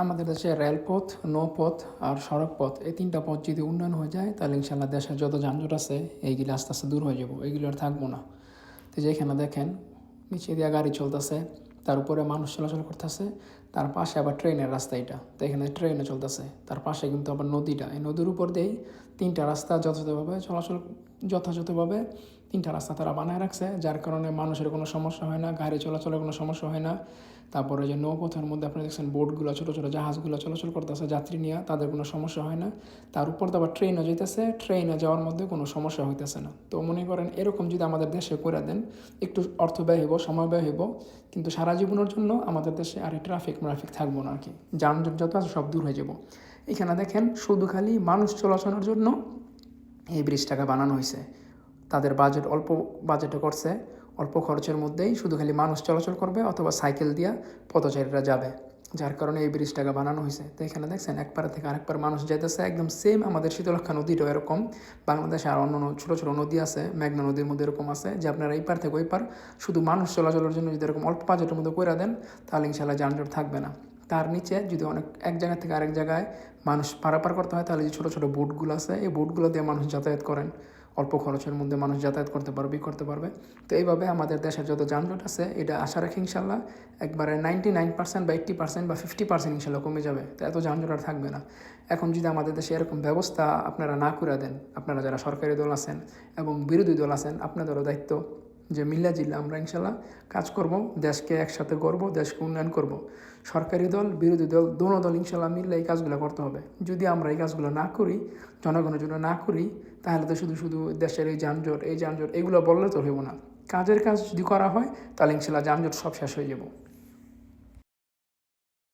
আমাদের দেশে রেলপথ, নৌপথ আর সড়কপথ এই তিনটা পথ যদি উন্নয়ন হয়ে যায় তাহলে ইনশাল্লাহ দেশের যত যানজট আছে এইগুলো আস্তে আস্তে দূর হয়ে যাবো, এইগুলো আর থাকবো না। তো যেখানে দেখেন নিচে দিয়ে গাড়ি চলতেছে, তার উপরে মানুষ চলাচল করতেছে, তার পাশে আবার ট্রেনের রাস্তা, এটা তো এখানে ট্রেনে চলতেছে, তার পাশে কিন্তু আবার নদীটা, এই নদীর উপর দিয়েই তিনটা রাস্তা যথাযথভাবে তিনটা রাস্তা তারা বানায় রাখছে, যার কারণে মানুষের কোনো সমস্যা হয় না, গাড়ি চলাচলের কোনো সমস্যা হয় না। তারপরে যে নৌপথের মধ্যে আপনি দেখছেন বোটগুলো, ছোটো ছোটো জাহাজগুলো চলাচল করতেছে যাত্রী নিয়ে, তাদের কোনো সমস্যা হয় না। তার উপর তো আবার ট্রেনও যেতেছে, ট্রেনে যাওয়ার মধ্যে কোনো সমস্যা হইতেছে না। তো মনে করেন এরকম যদি আমাদের দেশে করে দেন, একটু অর্থ ব্যয় হইব, সময় ব্যয় হইব, কিন্তু সারা জীবনের জন্য আমাদের দেশে আর এই ট্রাফিক থাকবো না আর কি। যানজট যত আছে সব দূর হয়ে যাব। এখানে দেখেন শুধু খালি মানুষ চলাচলের জন্য এই ব্রিজটাকে বানানো হয়েছে। তাদের বাজেট অল্প বাজেটে করছে, অল্প খরচের মধ্যেই শুধু খালি মানুষ চলাচল করবে অথবা সাইকেল দিয়া পথচারীরা যাবে, যার কারণে এই ব্রিজটাকে বানানো হয়েছে। তো এখানে দেখছেন একবার থেকে আরেকবার মানুষ যেতেছে, একদম সেম আমাদের শীতলক্ষা নদীটাও এরকম। বাংলাদেশে আর অন্য ছোটো ছোটো নদী আছে, মেঘনা নদীর মধ্যে এরকম আছে যে আপনারা এই পার থেকে ওই পার শুধু মানুষ চলাচলের জন্য যদি এরকম অল্প বাজেটের মধ্যে করে দেন তাহলে ইনশাল্লাহ যানজট থাকবে না। তার নিচে যদি এক জায়গা থেকে আরেক জায়গায় মানুষ পারাপার করতে হয় তাহলে যে ছোটো ছোটো বোটগুলো আছে এই বোটগুলো দিয়ে মানুষ যাতায়াত করেন, অল্প খরচের মধ্যে মানুষ যাতায়াত করতে পারবে। তো এইভাবে আমাদের দেশের যত যানজট আছে এটা আশা রাখি ইনশাল্লাহ একবারে 99% বা 80% বা 50% ইনশাল্লাহ কমে যাবে। তো এত যানজট আর থাকবে না। এখন যদি আমাদের দেশে এরকম ব্যবস্থা আপনারা না করে দেন, আপনারা যারা সরকারি দল আছেন এবং বিরোধী দল আছেন, আপনাদেরও দায়িত্ব যে মিল্লা আমরা ইনশাল্লাহ কাজ করব, দেশকে একসাথে গড়ব, দেশকে উন্নয়ন করব। সরকারি দল বিরোধী দল দোনো দল ইনশাল্লাহ মিললে এই কাজগুলো করতে হবে। যদি আমরা এই কাজগুলো না করি, জনগণের জন্য না করি, তাহলে তো শুধু দেশের এই যানজট এগুলো বললে তো হইব না। কাজের কাজ যদি করা হয় তাহলে ইনশাল্লাহ যানজট সব শেষ হয়ে যাব।